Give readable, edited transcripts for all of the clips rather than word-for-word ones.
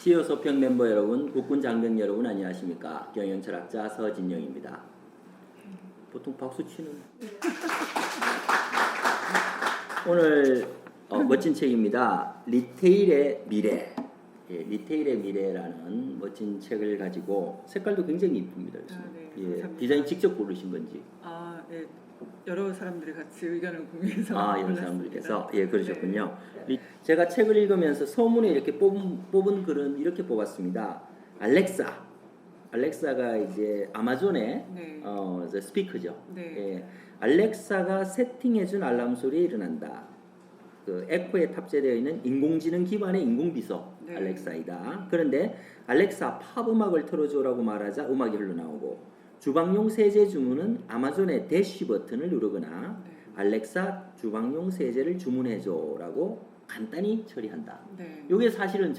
시어 소평 멤버 여러분, 국군 장병 여러분 안녕하십니까? 경영철학자 서진영입니다. 보통 박수 치는 오늘 멋진 책입니다. 리테일의 미래. 예, 리테일의 미래라는 멋진 책을 가지고 색깔도 굉장히 이쁩니다. 네, 예, 디자인 직접 고르신 건지? 네. 여러 사람들이 같이 의견을 공유해서 여러 사람들께서 예 그러셨군요. 네. 제가 책을 읽으면서 서문에 이렇게 뽑은 글은 이렇게 뽑았습니다. 알렉사가 이제 아마존의 네. 스피커죠. 네. 예, 알렉사가 세팅해준 알람 소리에 일어난다. 그 에코에 탑재되어 있는 인공지능 기반의 인공비서 네. 알렉사이다. 그런데 알렉사 팝 음악을 틀어줘라고 말하자 음악이 흘러나오고 주방용 세제 주문은 아마존의 대쉬 버튼을 누르거나 네. 알렉사 주방용 세제를 주문해줘라고 간단히 처리한다. 네. 이게 사실은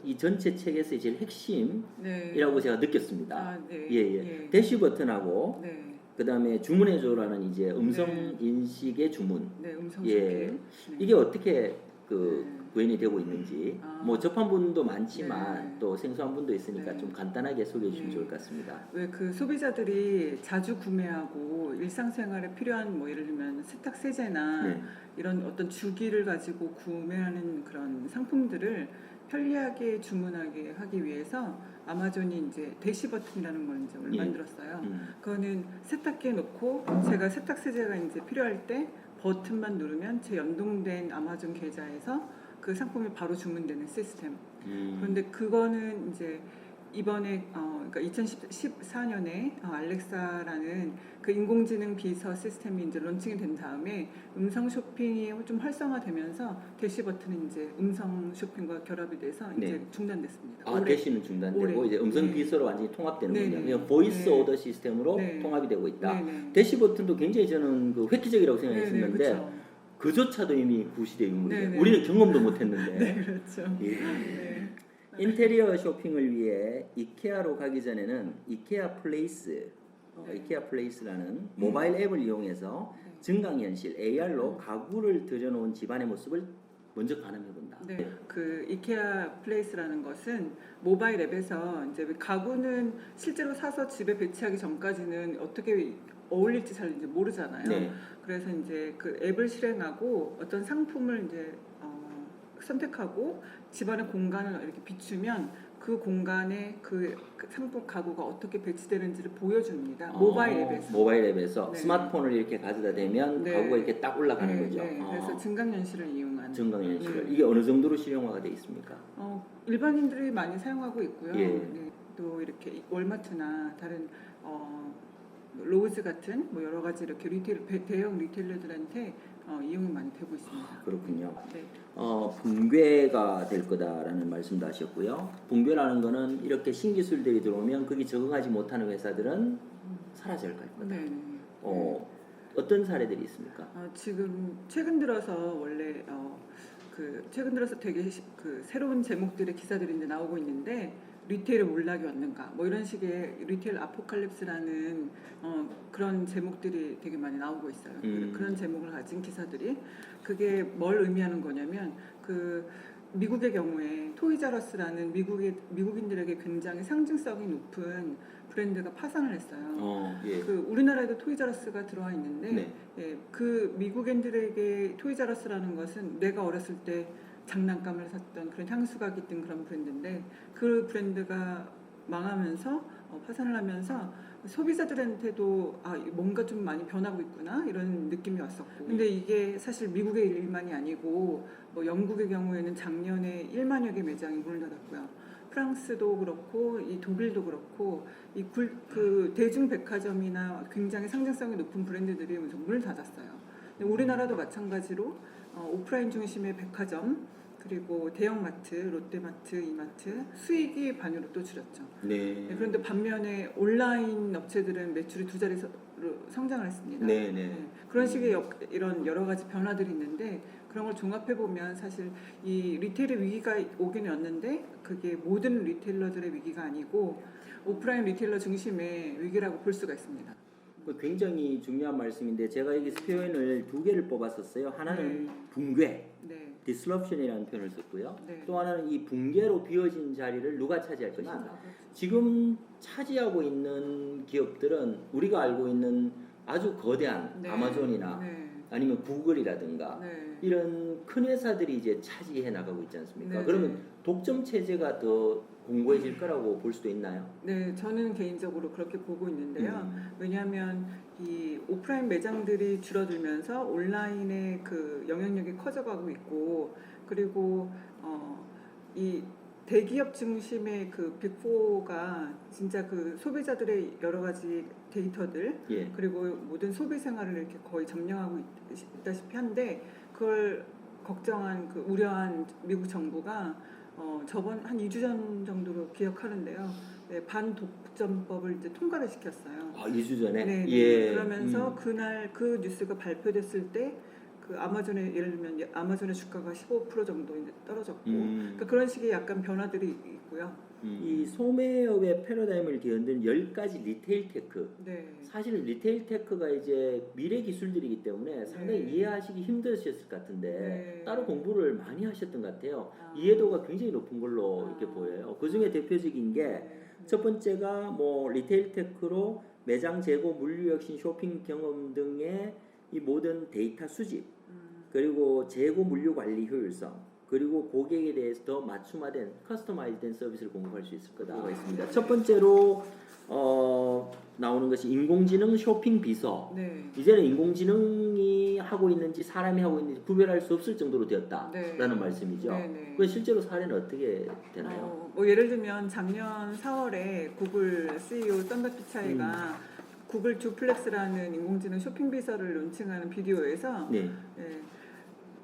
이 전체 책에서의 제일 핵심이라고 네. 제가 느꼈습니다. 네. 예. 대쉬 버튼하고 네. 그 다음에 주문해줘라는 이제 음성 네. 인식의 주문. 네. 음성 예. 네. 이게 어떻게 네. 구현이 되고 있는지 뭐 접한 분도 많지만 네. 또 생소한 분도 있으니까 네. 좀 간단하게 소개해 주시면 네. 좋을 것 같습니다. 왜 그 소비자들이 자주 구매하고 일상생활에 필요한 뭐 예를 들면 세탁 세제나 네. 이런 어떤 주기를 가지고 구매하는 그런 상품들을 편리하게 주문하게 하기 위해서 아마존이 이제 대시 버튼이라는 걸 이제 예. 만들었어요. 그거는 세탁기에 놓고 제가 세탁 세제가 이제 필요할 때 버튼만 누르면 제 연동된 아마존 계좌에서 그 상품이 바로 주문되는 시스템. 그런데 그거는 이제 이번에 그러니까 2014년에 알렉사라는 그 인공지능 비서 시스템이 이제 론칭이 된 다음에 음성 쇼핑이 좀 활성화되면서 대시 버튼은 이제 음성 쇼핑과 결합이 돼서 이제 네. 중단됐습니다. 대시는 중단되고 올해. 이제 음성 네. 비서로 완전히 통합되는군요. 네. 그냥 보이스 네. 오더 시스템으로 네. 통합이 되고 있다. 네. 대시 버튼도 굉장히 저는 그 획기적이라고 생각했었는데 그렇죠. 그조차도 이미 구시되어 있는 거예요. 네. 우리는 경험도 못했는데. 네, 그렇죠. 예. 네. 인테리어 쇼핑을 위해 이케아로 가기 전에는 이케아 플레이스, 이케아 플레이스라는 모바일 앱을 이용해서 증강현실 AR로 가구를 들여놓은 집안의 모습을 먼저 가늠해본다. 네, 그 이케아 플레이스라는 것은 모바일 앱에서 이제 가구는 실제로 사서 집에 배치하기 전까지는 어떻게 어울릴지 잘 이제 모르잖아요. 네. 그래서 이제 그 앱을 실행하고 어떤 상품을 이제 선택하고 집안의 공간을 이렇게 비추면 그 공간에 그 상품 가구가 어떻게 배치되는지를 보여줍니다. 모바일 앱에서. 모바일 앱에서 네. 스마트폰을 이렇게 가져다 대면 네. 가구가 이렇게 딱 올라가는 거죠. 네. 그래서 증강현실을 이용하는. 증강현실. 네. 이게 어느 정도로 실용화가 되어 있습니까? 일반인들이 많이 사용하고 있고요. 예. 네. 또 이렇게 월마트나 다른 로즈 같은 뭐 여러 가지 이렇게 대형 리테일러들한테 이용이 많이 되고 있습니다. 그렇군요. 네. 붕괴가 될 거다라는 말씀도 하셨고요. 붕괴라는 거는 이렇게 신기술들이 들어오면 거기 적응하지 못하는 회사들은 사라질 거다. 네. 어떤 사례들이 있습니까? 지금 최근 들어서 원래 최근 들어서 되게 그 새로운 제목들의 기사들이 이제 나오고 있는데 리테일의 몰락이 왔는가 뭐 이런 식의 리테일 아포칼립스라는 그런 제목들이 되게 많이 나오고 있어요. 그런 제목을 가진 기사들이 그게 뭘 의미하는 거냐면 그 미국의 경우에 토이자러스라는 미국인들에게 굉장히 상징성이 높은 브랜드가 파산을 했어요. 예. 그 우리나라에도 토이자러스가 들어와 있는데 네. 예, 그 미국인들에게 토이자러스라는 것은 내가 어렸을 때 장난감을 샀던 그런 향수가 깃든 그런 브랜드인데 그 브랜드가 망하면서 파산을 하면서 소비자들한테도 뭔가 좀 많이 변하고 있구나 이런 느낌이 왔었고 근데 이게 사실 미국의 일만이 아니고 뭐 영국의 경우에는 작년에 1만여 개 매장이 문을 닫았고요. 프랑스도 그렇고 이 독일도 그렇고 그 대중 백화점이나 굉장히 상징성이 높은 브랜드들이 문을 닫았어요. 근데 우리나라도 마찬가지로 오프라인 중심의 백화점 그리고 대형마트, 롯데마트, 이마트 수익이 반으로 또 줄었죠. 네. 그런데 반면에 온라인 업체들은 매출이 두 자리로 성장을 했습니다. 네. 그런 식의 이런 여러 가지 변화들이 있는데 그런 걸 종합해 보면 사실 이 리테일의 위기가 오긴 왔는데 그게 모든 리테일러들의 위기가 아니고 오프라인 리테일러 중심의 위기라고 볼 수가 있습니다. 굉장히 중요한 말씀인데 제가 여기서 표현을 두 개를 뽑았었어요. 하나는 붕괴. 네. disruption이라는 표현을 썼고요. 네. 또 하나는 이 붕괴로 비워진 자리를 누가 차지할 것인가. 그렇죠. 지금 차지하고 있는 기업들은 우리가 알고 있는 아주 거대한 네. 아마존이나 네. 아니면 구글이라든가 네. 이런 큰 회사들이 이제 차지해 나가고 있지 않습니까? 네. 그러면 독점 체제가 더 공고해질 거라고 볼 수도 있나요? 네, 저는 개인적으로 그렇게 보고 있는데요. 음. 왜냐하면 이 오프라인 매장들이 줄어들면서 온라인의 그 영향력이 커져가고 있고, 그리고 이 대기업 중심의 그 빅4가 진짜 그 소비자들의 여러 가지 데이터들, 예. 그리고 모든 소비 생활을 이렇게 거의 점령하고 있다시피 한데, 그걸 걱정한 그 우려한 미국 정부가 저번 한 2주 전 정도로 기억하는데요. 네, 반독점법을 이제 통과를 시켰어요. 아, 2주 전에? 네, 네. 예. 그러면서 그날 그 뉴스가 발표됐을 때 그 아마존의 예를 들면 아마존의 주가가 15% 정도 이제 떨어졌고, 그러니까 그런 식의 약간 변화들이 있고요. 이 소매업의 패러다임을 뒤흔든 10가지 리테일 테크. 네. 사실 리테일 테크가 이제 미래 기술들이기 때문에 상당히 네. 이해하시기 힘드셨을 것 같은데 네. 따로 공부를 많이 하셨던 것 같아요. 아. 이해도가 굉장히 높은 걸로 아. 이렇게 보여요. 그 중에 대표적인 게 네. 첫 번째가 뭐 리테일 테크로 매장 재고 물류 혁신 쇼핑 경험 등의 이 모든 데이터 수집, 그리고 재고 물류 관리 효율성, 그리고 고객에 대해서 더 맞춤화된 커스터마이즈된 서비스를 공급할 수 있을 거다가 있습니다. 첫 번째로 나오는 것이 인공지능 쇼핑 비서. 네. 이제는 인공지능이 하고 있는지 사람이 하고 있는지 구별할 수 없을 정도로 되었다라는 네. 말씀이죠. 네, 네. 그 실제로 사례는 어떻게 되나요? 뭐 예를 들면 작년 4월에 구글 CEO 썬더 피차이가 구글 듀플렉스라는 인공지능 쇼핑 비서를 론칭하는 비디오에서 네. 예,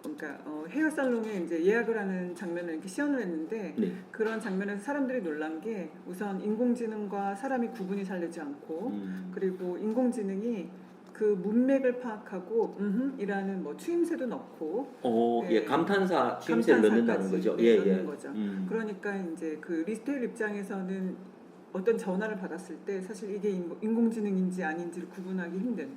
그러니까 헤어 살롱에 이제 예약을 하는 장면을 이렇게 시연을 했는데 네. 그런 장면에서 사람들이 놀란 게 우선 인공지능과 사람이 구분이 잘 되지 않고 그리고 인공지능이 그 문맥을 파악하고 이라는 뭐 추임새도 넣고 예, 감탄사 추임새를 넣는다는 거죠. 네, 넣는 예. 거죠. 그러니까 이제 그 리테일 입장에서는 어떤 전화를 받았을 때 사실 이게 인공지능인지 아닌지를 구분하기 힘든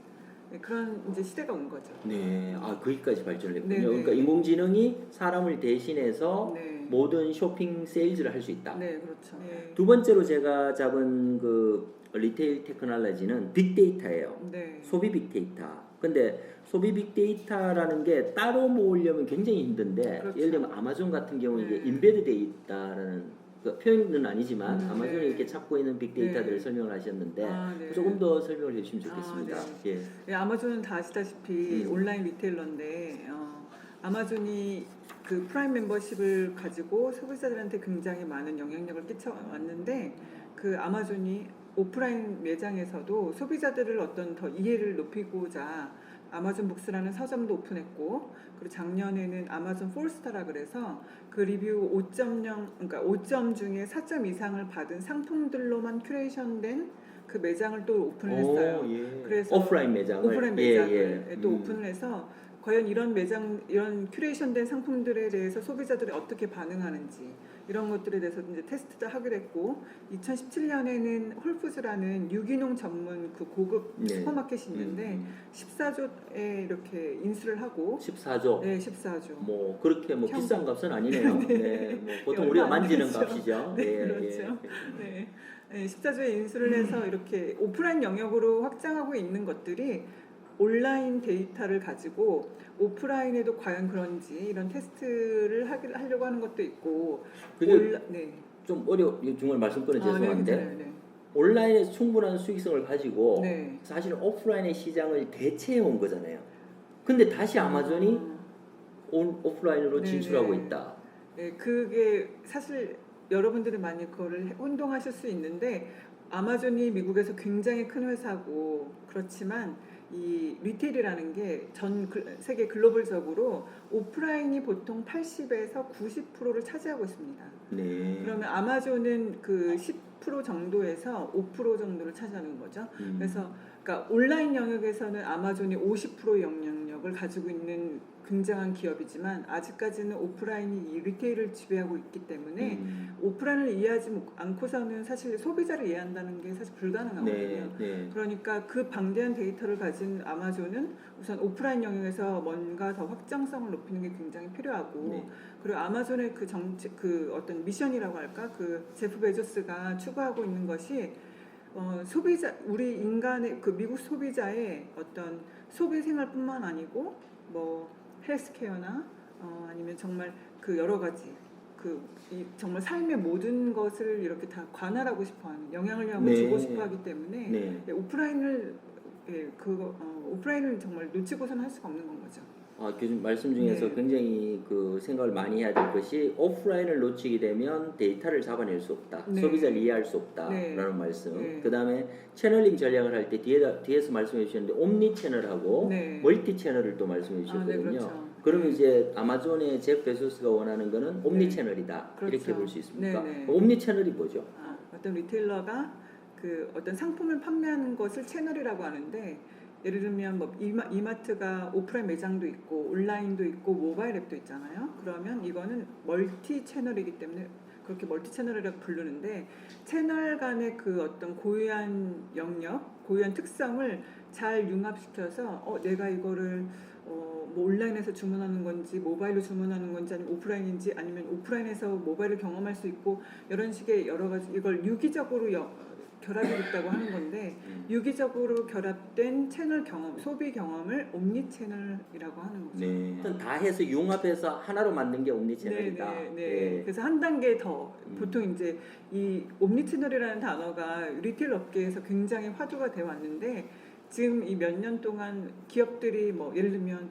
그런 이제 시대가 온 거죠. 네, 거기까지 발전을 했군요. 네네. 그러니까 인공지능이 사람을 대신해서 네. 모든 쇼핑 세일즈를 할 수 있다. 네, 그렇죠. 네. 두 번째로 제가 잡은 그 리테일 테크놀로지는 빅데이터예요. 네. 소비 빅데이터. 근데 소비 빅데이터라는 게 따로 모으려면 굉장히 힘든데 그렇죠. 예를 들면 아마존 같은 경우는 네. 이게 인베드 데이터라는 그 표현은 아니지만 아마존이 네. 이렇게 찾고 있는 빅데이터들을 네. 설명을 하셨는데 네. 조금 더 설명을 해주시면 좋겠습니다. 예. 네, 아마존은 다 아시다시피 온라인 리테일러인데 아마존이 그 프라임 멤버십을 가지고 소비자들한테 굉장히 많은 영향력을 끼쳐왔는데 그 아마존이 오프라인 매장에서도 소비자들을 어떤 더 이해를 높이고자 아마존 북스라는 서점도 오픈했고 그리고 작년에는 아마존 폴스타라 그래서 그 리뷰 5.0 그러니까 5점 중에 4점 이상을 받은 상품들로만 큐레이션된 그 매장을 또 오픈을 했어요. 예. 그래서 오프라인 매장을 오프라인 매장을 예. 또 오픈을 해서 과연 이런 매장 이런 큐레이션된 상품들에 대해서 소비자들이 어떻게 반응하는지 이런 것들에 대해서 이제 테스트도 하기로 했고 2017년에는 홀푸즈라는 유기농 전문 그 고급 네. 슈퍼마켓이 있는데 14조에 이렇게 인수를 하고 14조. 네, 14조. 뭐 그렇게 뭐 평균. 비싼 값은 아니네요. 네. 뭐 보통 얼마 우리가 안 만지는 되죠. 값이죠. 네, 예, 그렇죠. 네. 네, 14조에 인수를 해서 이렇게 오프라인 영역으로 확장하고 있는 것들이 온라인 데이터를 가지고 오프라인에도 과연 그런지 이런 테스트를 하려고 하는 것도 있고 그게 네. 좀 정말 말씀 끊어 죄송한데 네, 네. 온라인에 충분한 수익성을 가지고 네. 사실 오프라인의 시장을 대체해 온 거잖아요. 근데 다시 아마존이 오프라인으로 네, 진출하고 네. 있다. 네, 그게 사실 여러분들이 많이 그거를 혼동하실 수 있는데 아마존이 미국에서 굉장히 큰 회사고 그렇지만 이 리테일이라는 게 전 세계 글로벌적으로 오프라인이 보통 80에서 90%를 차지하고 있습니다. 네. 그러면 아마존은 그 10% 정도에서 5% 정도를 차지하는 거죠. 그래서 그러니까 온라인 영역에서는 아마존이 50% 영향력을 영향력을 가지고 있는 굉장한 기업이지만 아직까지는 오프라인이 이 리테일을 지배하고 있기 때문에 오프라인을 이해하지 않고서는 사실 소비자를 이해한다는 게 사실 불가능하거든요. 네, 네. 그러니까 그 방대한 데이터를 가진 아마존은 우선 오프라인 영역에서 뭔가 더 확장성을 높이는 게 굉장히 필요하고 네. 그리고 아마존의 그 정책, 그 어떤 미션이라고 할까, 그 제프 베조스가 추구하고 있는 것이 소비자, 우리 인간의 그 미국 소비자의 어떤 소비 생활뿐만 아니고 뭐 헬스케어나 아니면 정말 그 여러 가지 정말 삶의 모든 것을 이렇게 다 관할하고 싶어하는 영향력을 네. 주고 싶어하기 때문에 네. 오프라인을 정말 놓치고서는 할 수가 없는 건 거죠. 교수님 말씀 중에서 네. 굉장히 그 생각을 많이 해야 될 것이 오프라인을 놓치게 되면 데이터를 잡아낼 수 없다. 네. 소비자를 이해할 수 없다라는 네. 말씀. 네. 그 다음에 채널링 전략을 할 때 뒤에서 말씀해 주셨는데 옴니 채널하고 네. 멀티 채널을 또 말씀해 주셨거든요. 네, 그렇죠. 그러면 네. 이제 아마존의 제프 베조스가 원하는 거는 옴니 네. 채널이다. 그렇죠. 이렇게 볼 수 있습니까? 네, 네. 옴니 채널이 뭐죠? 어떤 리테일러가 그 어떤 상품을 판매하는 것을 채널이라고 하는데 예를 들면 뭐 이마트가 오프라인 매장도 있고 온라인도 있고 모바일 앱도 있잖아요. 그러면 이거는 멀티 채널이기 때문에 그렇게 멀티 채널이라고 부르는데 채널 간의 그 어떤 고유한 영역, 고유한 특성을 잘 융합시켜서 내가 이거를 뭐 온라인에서 주문하는 건지 모바일로 주문하는 건지 아니면 오프라인인지 아니면 오프라인에서 모바일을 경험할 수 있고 이런 식의 여러 가지 이걸 유기적으로 결합이 됐다고 하는 건데 유기적으로 결합된 채널 경험, 소비 경험을 옴니 채널이라고 하는 거죠. 네. 다 해서 융합해서 하나로 만든 게 옴니 채널이다. 네. 예. 그래서 한 단계 더 보통 이제 이 옴니 채널이라는 단어가 리테일 업계에서 굉장히 화두가 되어 왔는데 지금 이 몇 년 동안 기업들이 뭐 예를 들면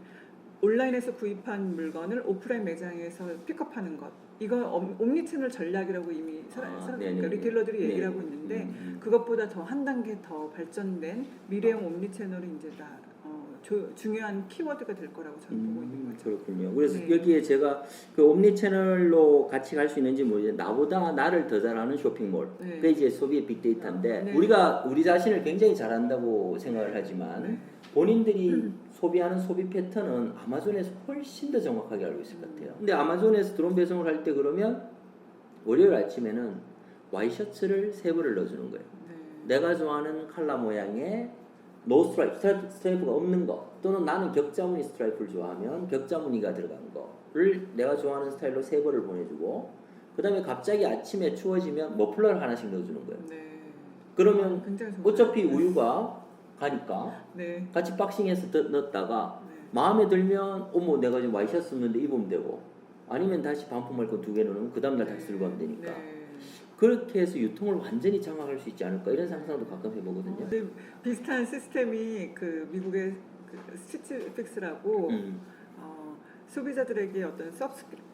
온라인에서 구입한 물건을 오프라인 매장에서 픽업하는 것 이거 옴니채널 전략이라고 이미 그러니까 리테일러들이 얘기를 하고 있는데 그것보다 더 한 단계 더 발전된 미래형 옴니채널이 이제 다 중요한 키워드가 될 거라고 저는 보고 있는 거죠. 그렇군요. 그래서 네. 여기에 제가 그 옴니 채널로 같이 갈 수 있는지 모르겠는데 나보다 나를 더 잘하는 쇼핑몰. 네. 그게 이제 소비의 빅데이터인데 네. 우리가 우리 자신을 굉장히 잘한다고 생각을 하지만 네. 본인들이 소비하는 소비 패턴은 아마존에서 훨씬 더 정확하게 알고 있을 것 같아요. 근데 아마존에서 드론 배송을 할 때 그러면 월요일 아침에는 와이셔츠를 3벌을 넣어주는 거예요. 네. 내가 좋아하는 컬러 모양의 노 스트라이프가 없는 거 또는 나는 격자무늬 스트라이프를 좋아하면 격자무늬가 들어간 거를 내가 좋아하는 스타일로 3벌을 보내주고 그 다음에 갑자기 아침에 추워지면 머플러를 하나씩 넣어주는 거예요. 네. 그러면 굉장히 좋아요. 어차피 우유가 가니까 네. 같이 박싱해서 넣었다가 네. 마음에 들면 어머 내가 지금 와이셔츠 썼는데 입으면 되고 아니면 다시 반품할 거 2개 넣으면 그 다음날 다시 들고 가면 되니까 네. 그렇게 해서 유통을 완전히 장악할 수 있지 않을까 이런 상상도 가끔 해보거든요. 근데 비슷한 시스템이 그 미국의 그 스티치픽스라고 소비자들에게 어떤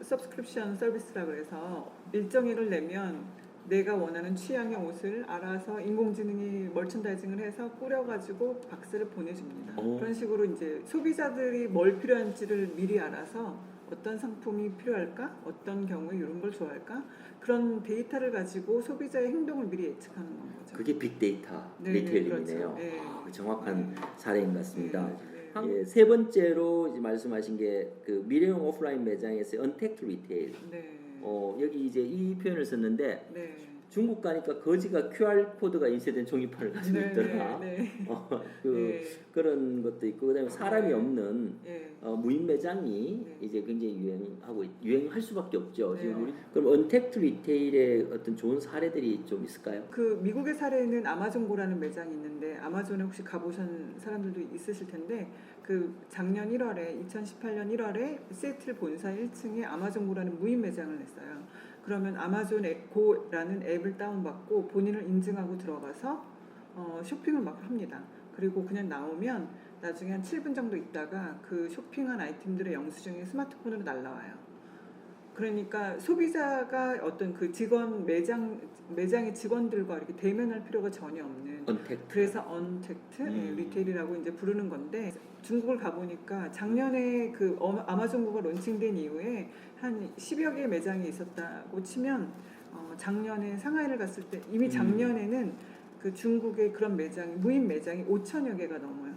서브스크립션 서비스라고 해서 일정액을 내면 내가 원하는 취향의 옷을 알아서 인공지능이 멀천다이징을 해서 꾸려가지고 박스를 보내줍니다. 그런 식으로 이제 소비자들이 뭘 필요한지를 미리 알아서 어떤 상품이 필요할까? 어떤 경우에 이런 걸 좋아할까? 그런 데이터를 가지고 소비자의 행동을 미리 예측하는 건 거죠. 그게 빅데이터 네, 리테일링이네요. 그렇죠. 네. 정확한 사례인 것 같습니다. 네. 세 번째로 이제 말씀하신 게 그 미래형 오프라인 매장에서 언택트 리테일. 네. 여기 이제 이 표현을 썼는데 네. 중국 가니까 거지가 QR 코드가 인쇄된 종이판을 가지고 있더라. 네. 네. 그런 것도 있고 그다음에 사람이 네. 없는 네. 무인 매장이 네. 이제 굉장히 유행할 수밖에 없죠. 네. 지금 그럼 언택트 리테일의 어떤 좋은 사례들이 좀 있을까요? 그 미국의 사례는 아마존고라는 매장이 있는데 아마존에 혹시 가보신 사람들도 있으실 텐데 그 작년 1월에 2018년 1월에 시애틀 본사 1층에 아마존고라는 무인 매장을 냈어요. 그러면 아마존 고라는 앱을 다운받고 본인을 인증하고 들어가서 쇼핑을 막 합니다. 그리고 그냥 나오면 나중에 한 7분 정도 있다가 그 쇼핑한 아이템들의 영수증이 스마트폰으로 날라와요. 그러니까 소비자가 어떤 그 매장의 직원들과 이렇게 대면할 필요가 전혀 없는 그래서 언택트 리테일이라고 이제 부르는 건데 중국을 가보니까 작년에 그 아마존고가 론칭된 이후에 한 10여 개의 매장이 있었다고 치면 작년에 상하이를 갔을 때 이미 작년에는 그 중국의 그런 무인 매장이 5천여 개가 넘어요.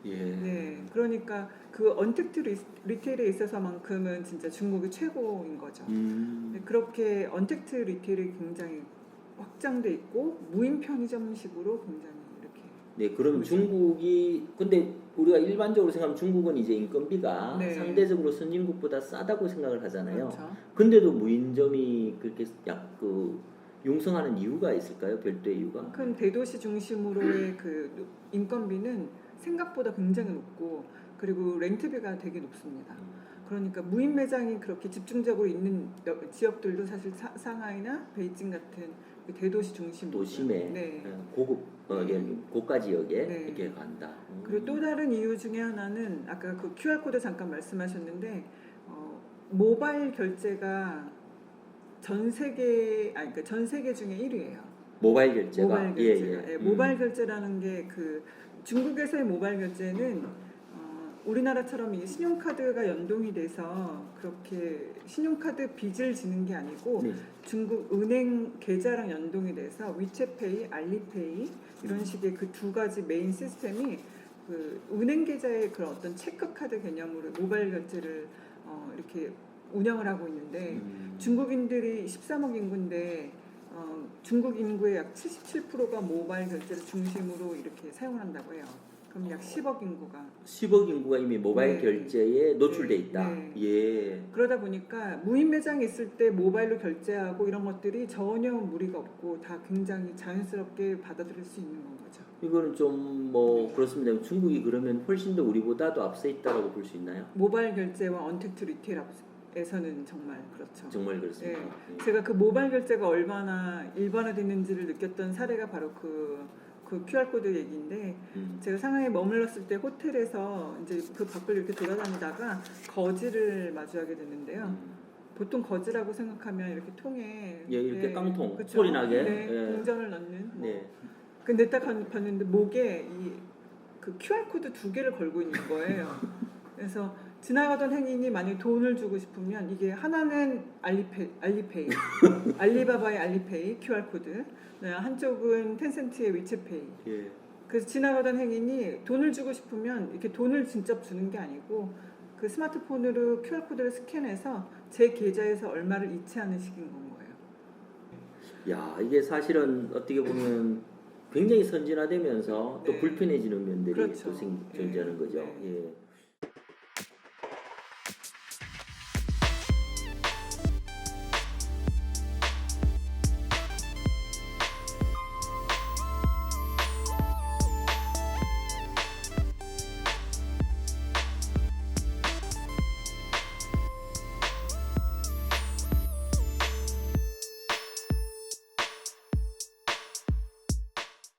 예. 네, 그러니까 그 언택트 리테일에 있어서만큼은 진짜 중국이 최고인 거죠. 네, 그렇게 언택트 리테일이 굉장히 확장돼 있고 무인 편의점식으로 굉장히 이렇게. 네, 그럼 그렇죠. 중국이 근데 우리가 일반적으로 생각하면 중국은 이제 인건비가 네. 상대적으로 선진국보다 싸다고 생각을 하잖아요. 그렇죠. 근데도 무인점이 그렇게 융성하는 이유가 있을까요? 별도의 이유가? 큰 대도시 중심으로의 그 인건비는 생각보다 굉장히 높고 그리고 렌트비가 되게 높습니다. 그러니까 무인 매장이 그렇게 집중적으로 있는 지역들도 사실 상하이나 베이징 같은 그 대도시 중심 도심에 네. 고급 고가 지역에 네. 이렇게 간다. 그리고 또 다른 이유 중에 하나는 아까 그 QR 코드 잠깐 말씀하셨는데 모바일 결제가 전 세계 중에 1위예요. 모바일 결제가 모바일 결제가. 예, 예. 모바일 결제라는 게 그 중국에서의 모바일 결제는 우리나라처럼 이 신용카드가 연동이 돼서 그렇게 신용카드 빚을 지는 게 아니고 네. 중국 은행 계좌랑 연동이 돼서 위챗페이, 알리페이 이런 식의 그 두 가지 메인 시스템이 그 은행 계좌의 그런 어떤 체크카드 개념으로 모바일 결제를 이렇게 운영을 하고 있는데 중국인들이 13억 인구인데 중국 인구의 약 77%가 모바일 결제를 중심으로 이렇게 사용한다고 해요. 그럼 약 10억 인구가 10억 인구가 이미 모바일 네. 결제에 노출돼 있다. 네. 예. 그러다 보니까 무인 매장에 있을 때 모바일로 결제하고 이런 것들이 전혀 무리가 없고 다 굉장히 자연스럽게 받아들일 수 있는 건 거죠. 이거는 좀 뭐 그렇습니다. 중국이 그러면 훨씬 더 우리보다도 앞서 있다라고 볼 수 있나요? 모바일 결제와 언택트 리테일에서는 정말 그렇죠. 정말 그렇습니다. 네. 예. 제가 그 모바일 결제가 얼마나 일반화됐는지를 느꼈던 사례가 바로 그 QR 코드 얘기인데 제가 상하이에 머물렀을 때 호텔에서 이제 그 밖을 이렇게 돌아다니다가 거지를 마주하게 됐는데요. 보통 거지라고 생각하면 이렇게 통에 예, 이렇게 깡통 그쵸? 소리 나게. 네, 예. 동전을 넣는. 네. 근데 딱 봤는데 목에 그 QR 코드 2개를 걸고 있는 거예요. 그래서 지나가던 행인이 만약 돈을 주고 싶으면 이게 하나는 알리페이, 알리바바의 알리페이 QR 코드, 한쪽은 텐센트의 위챗페이. 예. 그래서 지나가던 행인이 돈을 주고 싶으면 이렇게 돈을 진짜 주는 게 아니고 그 스마트폰으로 QR 코드를 스캔해서 제 계좌에서 얼마를 이체하는 식인 건 거예요. 야, 이게 사실은 어떻게 보면 굉장히 선진화되면서 또 네. 불편해지는 면들이 그렇죠. 또 존재하는 거죠. 네. 예.